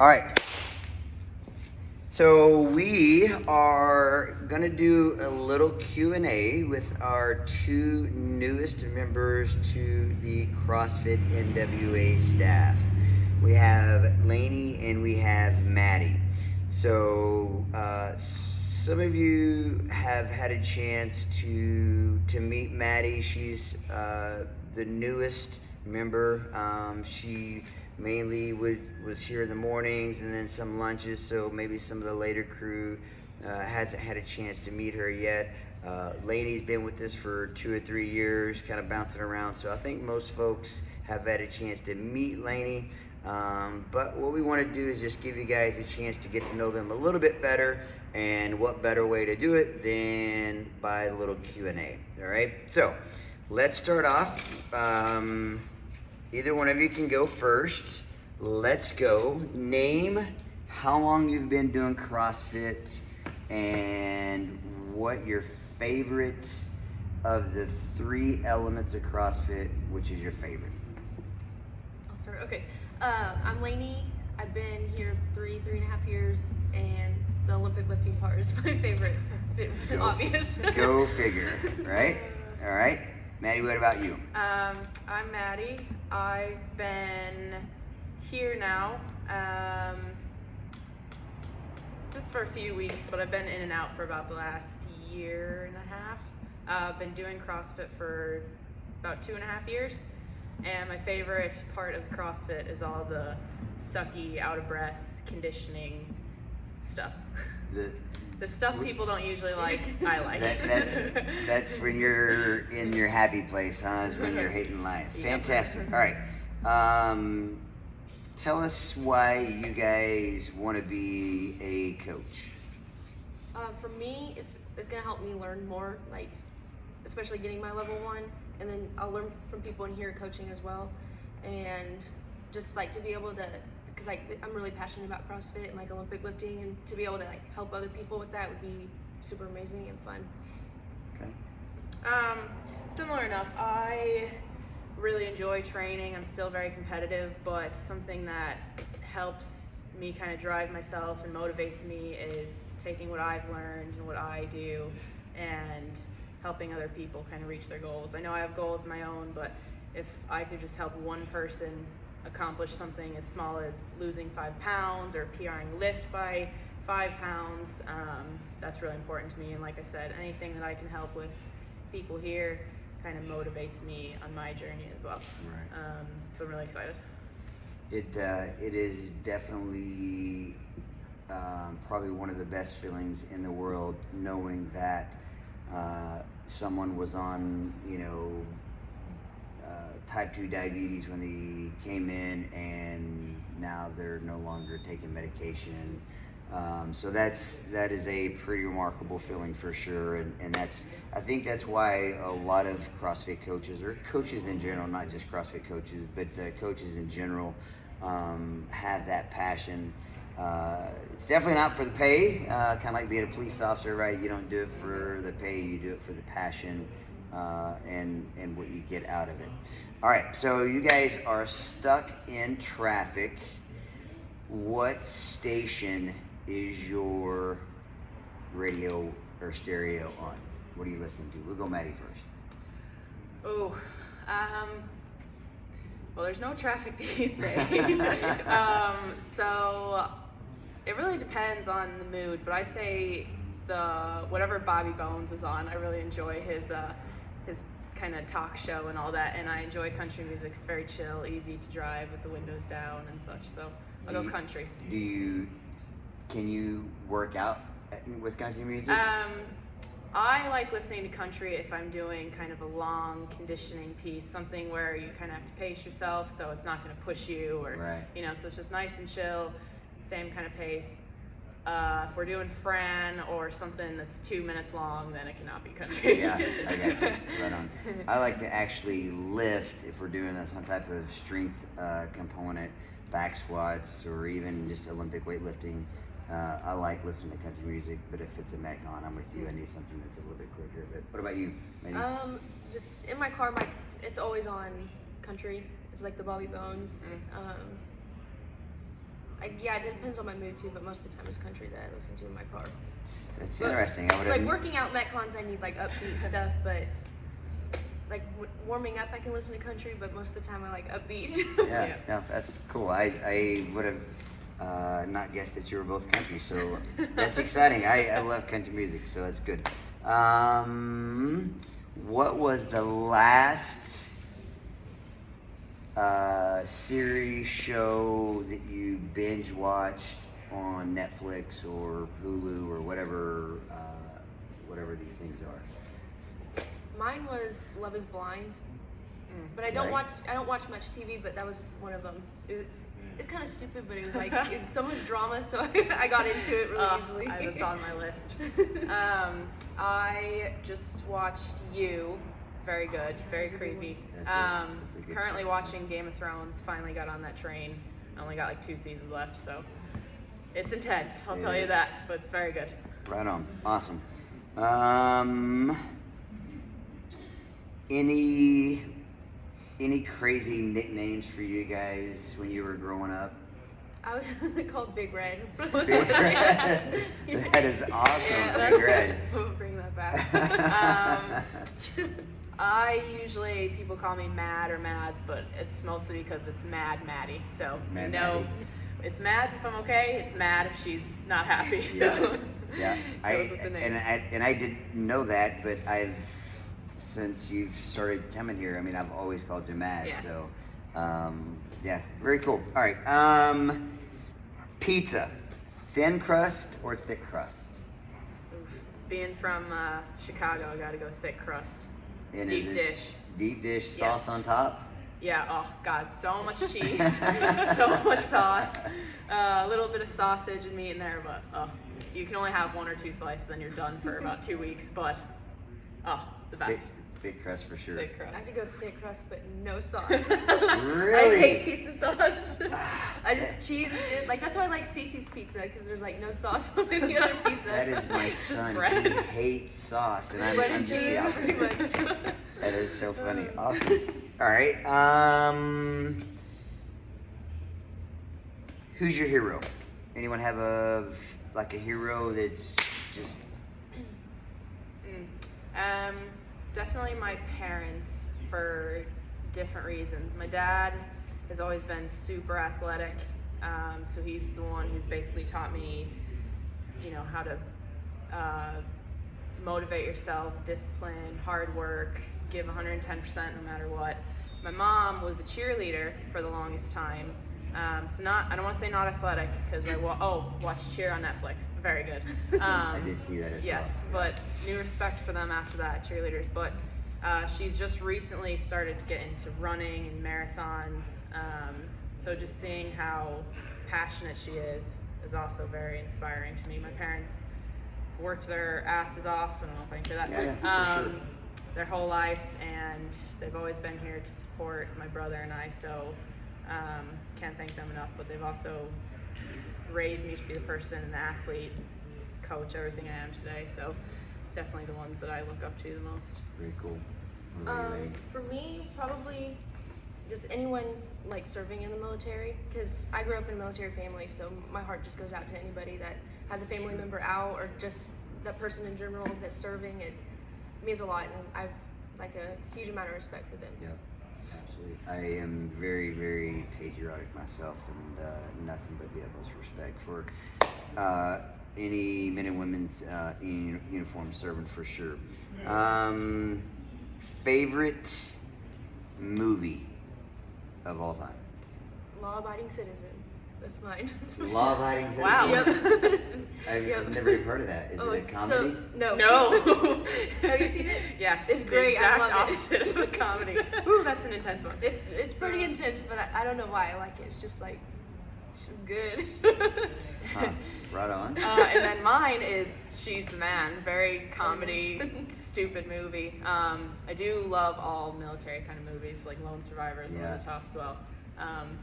All right. So we are gonna do a little Q&A with our two newest members to the CrossFit NWA staff. We have Lainey and we have Maddie. So some of you have had a chance to meet Maddie. She's the newest member. She mainly was here in the mornings and then some lunches, so maybe some of the later crew hasn't had a chance to meet her yet. Lainey's been with us for 2 or 3 years, kind of bouncing around, so I think most folks have had a chance to meet Lainey. But what we want to do is just give you guys a chance to get to know them a little bit better, and what better way to do it than by a little Q&A. All right, so let's start off. Either one of you can go first. Let's go. Name how long you've been doing CrossFit and what your favorite of the 3 elements of CrossFit, which is your favorite. I'll start. Okay. I'm Lainey. I've been here 3.5 years, and the Olympic lifting part is my favorite. It wasn't obvious. Go figure, right? All right. Maddie, what about you? I'm Maddie. I've been here now just for a few weeks, but I've been in and out for about the last 1.5 years. I've been doing CrossFit for about 2.5 years, and my favorite part of CrossFit is all the sucky, out of breath conditioning stuff. The stuff people don't usually like, I like. That's when you're in your happy place, huh? That's when you're hating life. Fantastic. All right. Tell us why you guys want to be a coach. For me, it's gonna help me learn more, like especially getting my level 1, and then I'll learn from people in here coaching as well, and just like to be able to, because like I'm really passionate about CrossFit and like Olympic lifting, and to be able to like help other people with that would be super amazing and fun. Okay. Similar enough. I really enjoy training. I'm still very competitive, but something that helps me kind of drive myself and motivates me is taking what I've learned and what I do and helping other people kind of reach their goals. I know I have goals of my own, but if I could just help one person accomplish something as small as losing 5 pounds or PRing lift by 5 pounds, that's really important to me. And like I said, anything that I can help with people here kind of motivates me on my journey as well. Right. So I'm really excited. It is definitely probably one of the best feelings in the world, knowing that someone was on, type 2 diabetes when they came in, and now they're no longer taking medication. So that is a pretty remarkable feeling for sure, and I think that's why a lot of CrossFit coaches, or coaches in general, not just CrossFit coaches, but coaches in general, have that passion. It's definitely not for the pay, kind of like being a police officer, right? You don't do it for the pay, you do it for the passion and what you get out of it. All right, so you guys are stuck in traffic. What station is your radio or stereo on? What are you listening to? We'll go Maddie first. Oh, well, there's no traffic these days. So it really depends on the mood, but I'd say whatever Bobby Bones is on. I really enjoy his kind of talk show and all that, and I enjoy country music. It's very chill, easy to drive with the windows down and such, so I'll go country. Can you work out with country music? I like listening to country if I'm doing kind of a long conditioning piece, something where you kind of have to pace yourself, so it's not going to push you, or right. So it's just nice and chill, same kind of pace. If we're doing Fran or something that's 2 minutes long, then it cannot be country. Yeah, I got you. Right on. I like to actually lift if we're doing some type of strength component, back squats, or even just Olympic weightlifting. I like listening to country music, but if it's a Metcon, I'm with you. I need something that's a little bit quicker. But what about you, Mandy? Just in my car, it's always on country. It's like the Bobby Bones. Yeah, it depends on my mood too, but most of the time it's country that I listen to in my car. That's But, interesting. I would like working out Metcons, I need like upbeat stuff, but like warming up, I can listen to country, but most of the time I like upbeat. Yeah, no, that's cool. I would have not guessed that you were both country, so that's exciting. I love country music, so that's good. What was the last series show that you binge watched on Netflix or Hulu or whatever these things are? Mine was Love Is Blind, but I don't watch much TV, but that was one of them. It's kind of stupid, but it was like it was so much drama, so I got into it really easily. It's on my list. I just watched You. Very good, very creepy. That's a good Currently show. watching Game of Thrones. Finally got on that train. I only got like 2 seasons left, so it's intense. I'll tell you that, but it's very good. Right on. Awesome. Any crazy nicknames for you guys when you were growing up? I was called Big Red. Big Red. That is awesome. Big Red. We'll bring that back. People call me Mad or Mads, but it's mostly because it's Mad Maddie. So Mad Maddie. It's Mads if I'm okay. It's Mad if she's not happy. So Yeah. goes with the name. I didn't know that, but since you've started coming here, I mean, I've always called you Mad. Yeah. So, yeah, very cool. All right. Pizza, thin crust or thick crust? Being from Chicago, I gotta go thick crust. And Deep is it dish. Deep dish sauce Yes. on top? Yeah, oh God, so much cheese, so much sauce, a little bit of sausage and meat in there, but you can only have 1 or 2 slices and you're done for about 2 weeks, but the best. Thick crust for sure. Thick crust. I have to go thick crust, but no sauce. Really? I hate pizza sauce. I just cheese it. Like that's why I like Cece's pizza because there's like no sauce on any other pizza. That is my Just son. bread. He hates sauce, and Bread I'm and just the cheese, opposite. pretty much. That is so funny. Awesome. All right. Who's your hero? Anyone have a hero that's just Definitely my parents for different reasons. My dad has always been super athletic, so he's the one who's basically taught me, how to motivate yourself, discipline, hard work, give 110% no matter what. My mom was a cheerleader for the longest time. I don't want to say not athletic because I watched Cheer on Netflix. Very good. I did see that as Yes, well. but new respect for them after that, cheerleaders. But she's just recently started to get into running and marathons. So just seeing how passionate she is also very inspiring to me. My parents worked their asses off, I don't know if I can say that, Yeah, for sure. their whole lives, and they've always been here to support my brother and I. So can't thank them enough, but they've also raised me to be the person and the athlete, coach, everything I am today. So definitely the ones that I look up to the most. Very cool. What about you, Lainey? For me, probably just anyone like serving in the military because I grew up in a military family, so my heart just goes out to anybody that has a family member out or just that person in general that's serving. It means a lot, and I've like a huge amount of respect for them. Yep, absolutely. I am very, very patriotic myself, and nothing but the utmost respect for any men and women's in uniform serving for sure. Favorite movie of all time? Law-abiding citizen. That's mine. Law-abiding citizen. Wow. Yep. I've never even heard of that. Is it a comedy? No. No. Have you seen it? Yes. It's the great. I Exact love it. opposite of a comedy. Ooh, that's an intense one. It's pretty intense, but I don't know why I like it. It's just like, it's just good. Huh. Right on. And then mine is She's the Man. Very comedy, stupid movie. I do love all military kind of movies, like Lone Survivor is one Yeah. of the top as well.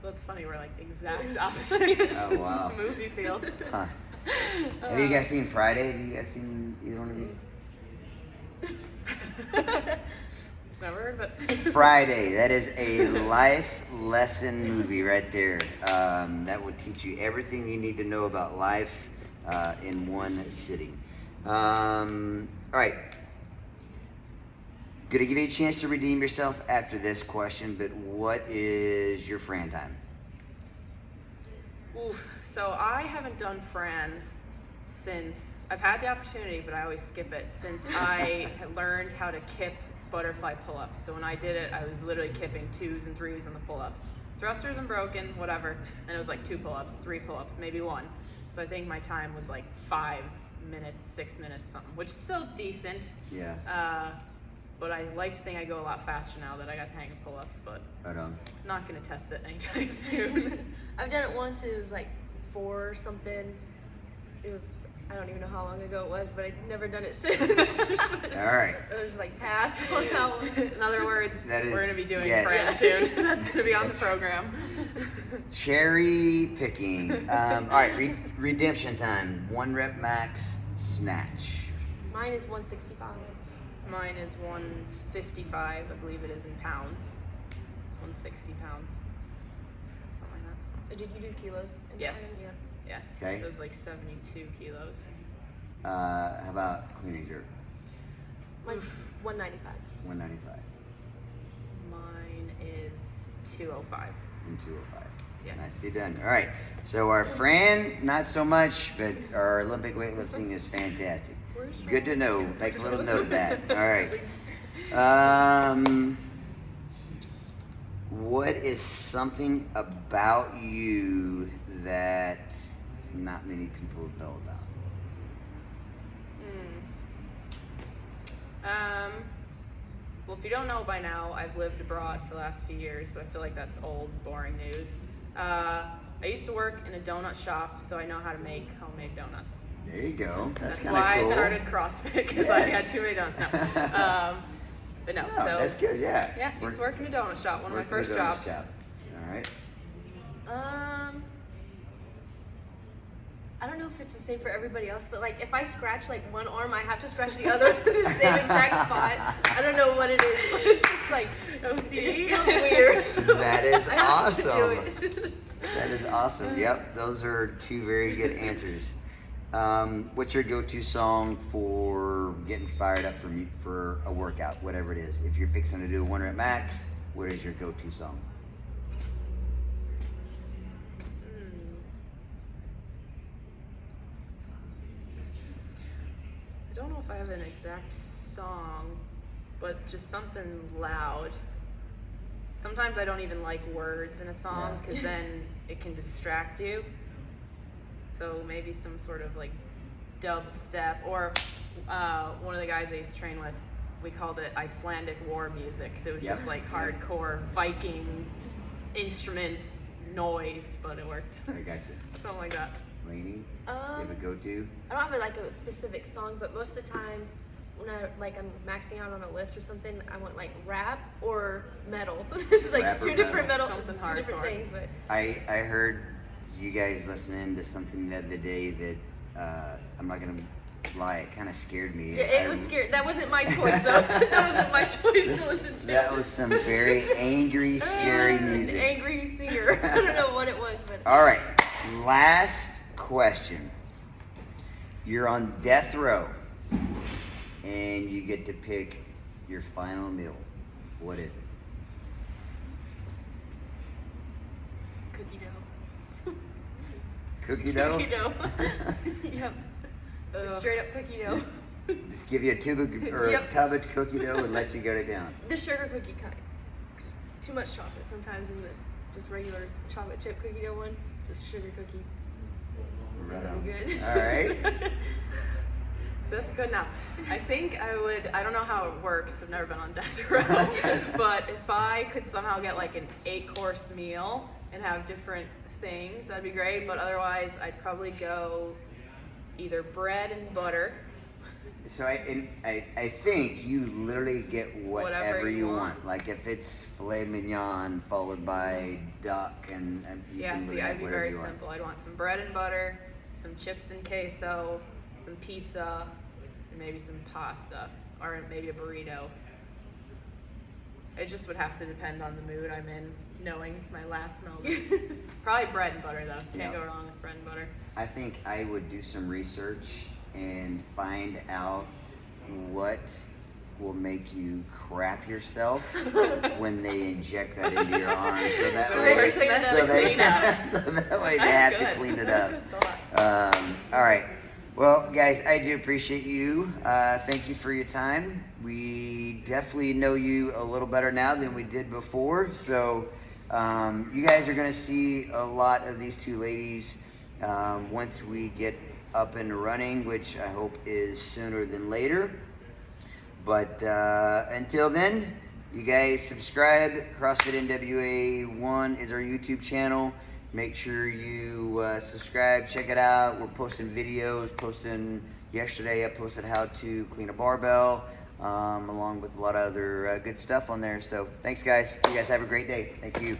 But it's funny, we're like exact opposites Oh, wow. in the movie field. Huh. Have you guys seen Friday? Have you guys seen either one of these? Never heard of it. Friday. That is a life lesson movie right there. That will teach you everything you need to know about life in one sitting. All right. Gonna give you a chance to redeem yourself after this question, but what is your Fran time? Oof. So I haven't done Fran since I've had the opportunity, but I always skip it since I had learned how to kip butterfly pull-ups. So when I did it, I was literally kipping 2s and 3s on the pull-ups. Thrusters and broken, whatever. And it was like 2 pull-ups, 3 pull-ups, maybe 1. So I think my time was like 5 minutes, 6 minutes, something, which is still decent. Yeah. But I like to think I go a lot faster now that I got the hang of pull-ups, but Right on. not gonna test it anytime soon. I've done it once. It was like 4 or something. It was, I don't even know how long ago it was, but I've never done it since. All right. I was like pass on that one. In other words, That we're is- gonna be doing yes. Fran soon. That's gonna be on the program. Cherry picking. All right. Redemption time. 1 rep max snatch. Mine is 165. Mine is 155, I believe it is in pounds. 160 pounds. Something like that. Did you do kilos? in Yes. mine? Yeah. Yeah. Okay. So it was like 72 kilos. How about clean and jerk? Mine's 195. 195 Mine is 205. and 205. Yeah. Nicely done. All right. So our Fran, not so much, but our Olympic weightlifting is fantastic. Good to know. Make a little note of that. All right. What is something about you that not many people know about? Well, if you don't know by now, I've lived abroad for the last few years, but I feel like that's old, boring news. I used to work in a donut shop, so I know how to make homemade donuts. There you go. That's That's kind of why cool. I started CrossFit, because I Yes. had too many donuts. But no, No, so that's good. Yeah. yeah, used to work in a donut shop, one of my Working in a first donut jobs. shop. All right. I don't know if it's the same for everybody else, but like if I scratch like one arm, I have to scratch the other in the same exact spot. I don't know what it is, but it's just like it just feels weird. That is I have to do awesome. it. That is awesome. Yep, those are 2 very good answers. What's your go-to song for getting fired up for a workout, whatever it is? If you're fixing to do a 1 rep max, what is your go-to song? I don't know if I have an exact song, but just something loud. Sometimes I don't even like words in a song Yeah. because then it can distract you. So maybe some sort of like dubstep, or one of the guys I used to train with, we called it Icelandic war music. So it was Yep. just like hardcore Viking instruments, noise, but it worked. I got you. Something like that. Lainey, you have a go-to? I don't have like a specific song, but most of the time when I'm maxing out on a lift or something, I want like rap or metal. It's like Rap or 2 different metal. metal, Something 2 different hardcore. things, but I heard you guys listening to something the other day that I'm not gonna lie, it kind of scared me. yeah, it was scary. That wasn't my choice though. That wasn't my choice to listen to. That was some very angry, scary An music. angry singer. I don't know what it was, but All right, last question. You're on death row, and you get to pick your final meal. What is it? cookie dough. Cookie dough? Cookie dough. Yep. Straight up cookie dough. Just give you a tube of, or Yep. a tub of cookie dough and let you go to town. The sugar cookie kind. Too much chocolate sometimes in the just regular chocolate chip cookie dough one. Just sugar cookie. Right on. Good. All right. So that's good now. I think I don't know how it works, I've never been on death row, but if I could somehow get like an 8-course meal and have different things, that'd be great, but otherwise I'd probably go either bread and butter. So I think you literally get whatever you want. Like if it's filet mignon followed by duck and you Yeah, can see, literally I'd have be whatever very you want. simple. I'd want some bread and butter, some chips and queso, some pizza, and maybe some pasta, or maybe a burrito. It just would have to depend on the mood I'm in, knowing it's my last moment. Probably bread and butter though. Can't Yeah. go wrong with bread and butter. I think I would do some research and find out what will make you crap yourself when they inject that into your arm. So that So way, they clean it up. so they, Clean up. so that way they That's have to good. clean it That's up. a good thought. All right. Well, guys, I do appreciate you. Thank you for your time. We definitely know you a little better now than we did before. So you guys are going to see a lot of these two ladies once we get up and running, which I hope is sooner than later. But until then, you guys subscribe. CrossFit NWA 1 is our YouTube channel. Make sure you subscribe, check it out. We're posting videos. Yesterday I posted how to clean a barbell, along with a lot of other good stuff on there. So thanks, guys. You guys have a great day. Thank you.